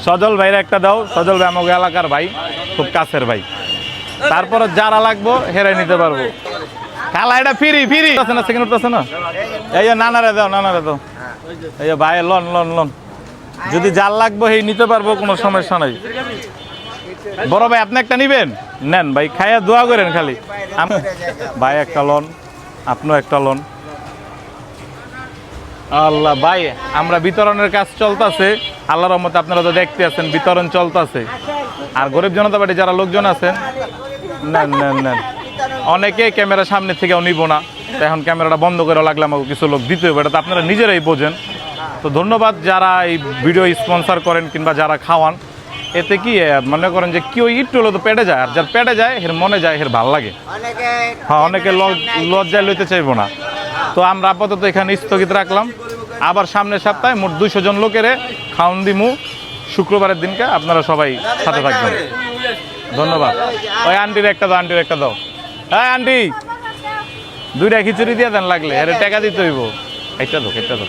সজল ভাইয়ের একটা দাও। সজল ভাই আমাকে এলাকার ভাই, খুব কাছের ভাই। তারপরে যারা লাগবো হেরাই নিতে পারবো। খালা এটা ফিরি ফিরি আছে না, সেকেন্ড উঠতেছে না। এই যে নানারে দাও, নানারে দাও। এই যে ভাই লন লন লন, যদি যার লাগবো এই নিতে পারবো, কোনো সমস্যা নাই। বড় ভাই আপনি একটা নিবেন, নেন ভাই, খাইয়া দোয়া করেন খালি। ভাই একটা লোন, আপনিও একটা লোন। আল্লাহ ভাই, আমরা বিতরণের কাজ চলতেছে, আল্লাহর রহমতে আপনারা তো দেখতে আছেন বিতরণ চলতেছে। আর গরিব জনতা পার্টি যারা লোকজন আছেন, নেন নেন নেন। অনেকে ক্যামেরার সামনে থেকেও নিব না, তো এখন ক্যামেরাটা বন্ধ করে লাগলে আমাকে কিছু লোক দিতে হবে, এটা তো আপনারা নিজেরাই বোঝেন। তো ধন্যবাদ যারা এই ভিডিও স্পন্সর করেন কিংবা যারা খাওয়ান। এতে কি মনে করেন যে কেউ একটু হলো তো পেটে যায়, আর যার পেটে যায় এর মনে যায়, এর ভালো লাগে। হ্যাঁ, অনেকে লজ্জায় লইতে চাইবো না। তো আমরা আপাতত এখানে স্থগিত রাখলাম। আবার সামনের সপ্তাহে মোট 200 জন লোকেরে খাওয়ান দিমু শুক্রবারের দিনকে, আপনারা সবাই সাথে থাকবেন। ধন্যবাদ। ওই আন্টির একটা দাও, আন্টির একটা দাও। হ্যাঁ আন্টি, 2টা খিচুড়ি দিয়ে দেন লাগলে, এর টাকা দিতে হইব। একটা দাও, একটা দাও।